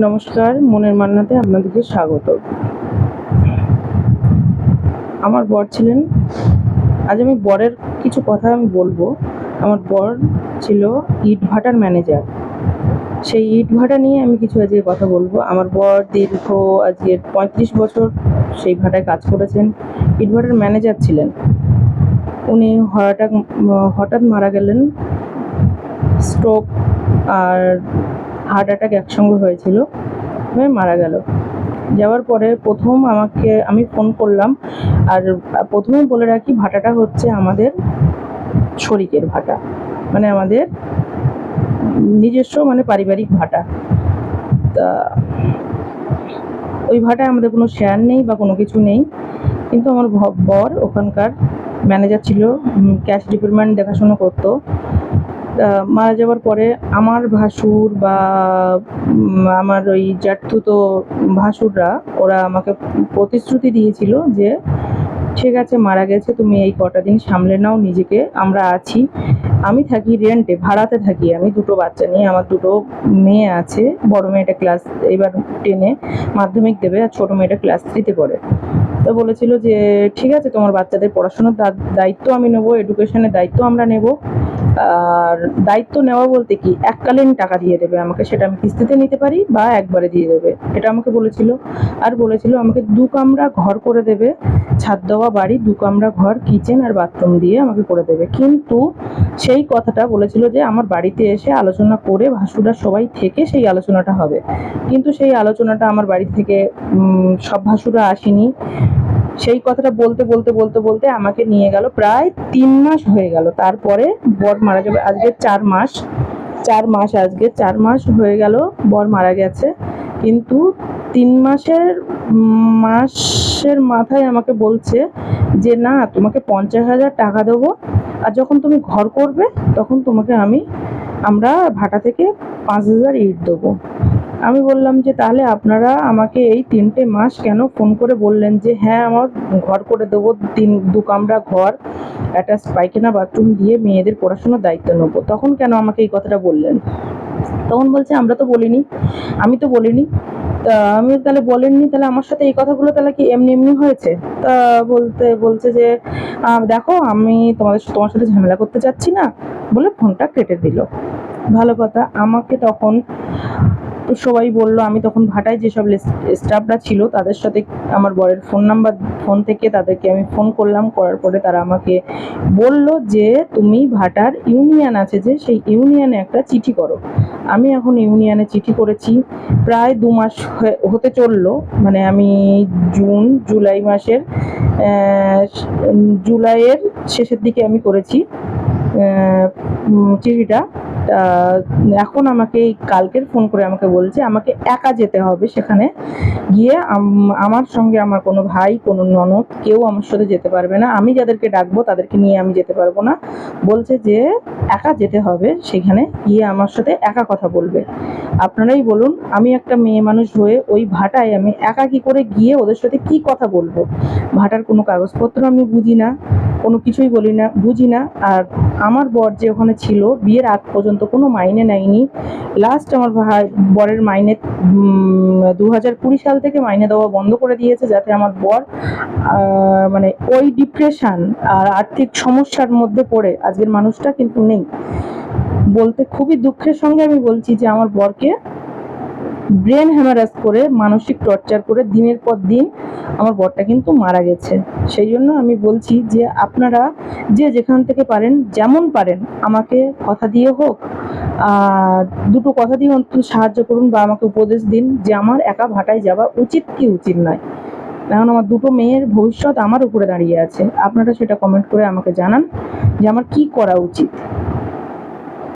নমস্কার, মনের মান্নাতে আপনাদেরকে স্বাগত। আমার বর ছিলেন, আজ আমি বরের কিছু কথা আমি বলবো। আমার বর ছিল ইটভাটার ম্যানেজার। সেই ইটভাটা নিয়ে আমি কিছু আজকে কথা বলবো। আমার বর দীর্ঘ আজকে 35 বছর সেই ভাটায় কাজ করেছেন, ইটভাটার ম্যানেজার ছিলেন। উনি হঠাৎ মারা গেলেন। স্ট্রোক আর হার্ট অ্যাটাক একসঙ্গে হয়েছিল, মারা গেল। যাওয়ার পরে আমি ফোন করলাম। আর প্রথমেই বলে রাখি, ভাটাটা হচ্ছে আমাদের শরিকের ভাটা, মানে আমাদের নিজস্ব, মানে পারিবারিক ভাটা। তা ওই ভাটায় আমাদের কোনো শেয়ার নেই বা কোনো কিছু নেই, কিন্তু আমার বর ওখানকার ম্যানেজার ছিল, ক্যাশ ডিপার্টমেন্ট দেখাশোনা করতো। মারা যাওয়ার পরে আমার ভাসুর বা আমার ওই জ্যাঠতুতো ভাসুররা, ওরা আমাকে প্রতিশ্রুতি দিয়েছিল যে ঠিক আছে, মারা গেছে, তুমি এই কটা দিন সামলে নাও নিজেকে, আমরা আছি। আমি থাকি রেন্টে, ভাড়াতে থাকি। আমি দুটো বাচ্চা নিয়ে, আমার দুটো মেয়ে আছে। বড় মেয়েটা ক্লাস এবার 10-এ মাধ্যমিক দেবে, আর ছোটো মেয়েটা ক্লাস 3-তে পড়ে। তো বলেছিল যে ঠিক আছে, তোমার বাচ্চাদের পড়াশোনার দায়িত্ব আমি নেবো, এডুকেশনের দায়িত্ব আমরা নেব। আর দায়িত্ব নেওয়া বলতে কি, এককালীন টাকা দিয়ে দেবে আমাকে, সেটা আমি কিস্তিতে নিতে পারি বা একবারে দিয়ে দেবে, এটা আমাকে বলেছিল। আর বলেছিল আমাকে 2 কামরা ঘর করে দেবে, ছাদ দেওয়া বাড়ি, 2 কামরা ঘর, কিচেন আর বাথরুম দিয়ে আমাকে করে দেবে। কিন্তু সেই কথাটা বলেছিল যে আমার বাড়িতে এসে আলোচনা করে ভাসুরা সবাই থেকে সেই আলোচনাটা হবে। কিন্তু সেই আলোচনাটা আমার বাড়ি থেকে সব ভাসুরা আসেনি। সেই কথাটা বলতে বলতে বলতে বলতে আমাকে নিয়ে গেল, প্রায় 3 মাস হয়ে গেল। তারপরে বর মারা যাবে, আজকে 4 মাস, আজকে 4 মাস হয়ে গেল বর মারা গেছে। কিন্তু 3 মাসের মাথায় আমাকে বলছে যে না, তোমাকে 50,000 টাকা দেবো, আর যখন তুমি ঘর করবে তখন তোমাকে আমরা ভাটা থেকে 5,000 ইট দেবো। আমি বললাম যে তাহলে আপনারা আমাকে এই 3টে মাস কেন ফোন করে বললেন যে হ্যাঁ আমার ঘর করে দেবো, 2 কামরা ঘর, অ্যাটাচ পায়খানা বাথরুম দিয়ে মেয়েদের পড়াশোনার দায়িত্ব নেবো, তখন কেন আমাকে এই কথাটা বললেন? তখন বলছে আমরা তো বলিনি, আমি তো বলিনি। তা আমি তাহলে বলেননি, তাহলে আমার সাথে এই কথাগুলো তাহলে কি এমনি এমনি হয়েছে? তা বলছে যে দেখো, আমি তোমার সাথে ঝামেলা করতে চাচ্ছি না, বলে ফোনটা কেটে দিল। ভালো কথা। আমাকে তখন সবাই বলল, আমি তখন ভাটায় যেসব স্টাফরা ছিল তাদের সাথে আমার বরের ফোন থেকে তাদেরকে আমি ফোন করলাম। করার পরে তারা আমাকে বলল যে তুমি ভাটার ইউনিয়ন আছে যে, সেই ইউনিয়নে একটা চিঠি করো। আমি এখন ইউনিয়নে চিঠি করেছি, প্রায় 2 মাস হতে চললো। মানে আমি জুলাইয়ের শেষের দিকে আমি করেছি চিঠিটা। এখন আমাকে কালকের ফোন করে আমাকে বলছে আমাকে একা যেতে হবে সেখানে। গিয়ে আমার সঙ্গে আমার কোনো ভাই, কোনো ননদ, কেউ আমার সাথে যেতে পারবে না। আমি যাদেরকে ডাকবো তাদেরকে নিয়ে আমি যেতে পারবো না। বলছে যে একা যেতে হবে, সেখানে গিয়ে আমার সাথে একা কথা বলবে। আপনারাই বলুন, আমি একটা মেয়ে মানুষ হয়ে ওই ভাটায় আমি একা কি করে গিয়ে ওদের সাথে কি কথা বলবো? ভাটার কোনো কাগজপত্র আমি বুঝি না, কোনো কিছুই বুঝি না। আর আমার বর যে ওখানে ছিল, বিয়ের আগ পর্যন্ত কোনো মাইনে নেয়নি। লাস্ট আমার বরের মাইনে 2020 সাল থেকে মাইনে দেওয়া বন্ধ করে দিয়েছে, যাতে আমার বর মানে ওই ডিপ্রেশন আর আর্থিক সমস্যার মধ্যে পড়ে আজকের মানুষটা কিন্তু নেই। বলতে খুবই দুঃখের সঙ্গে আমি বলছি যে আমার বরকে ব্রেন হ্যামারেজ করে, মানসিক টর্চার করে দিনের পর দিন আমার বরটা কিন্তু মারা গেছে। সেই জন্য আমি বলছি যে আপনারা যে যেখান থেকে পারেন, যেমন পারেন, আমাকে কথা দিয়ে হোক, দুটো কথা দিয়ে অন্তত সাহায্য করুন বা আমাকে উপদেশ দিন যে আমার একা ভাটায় যাওয়া উচিত কি উচিত নয়। এখন আমার দুটো মেয়ের ভবিষ্যৎ আমার উপরে দাঁড়িয়ে আছে। আপনারা সেটা কমেন্ট করে আমাকে জানান যে আমার কি করা উচিত।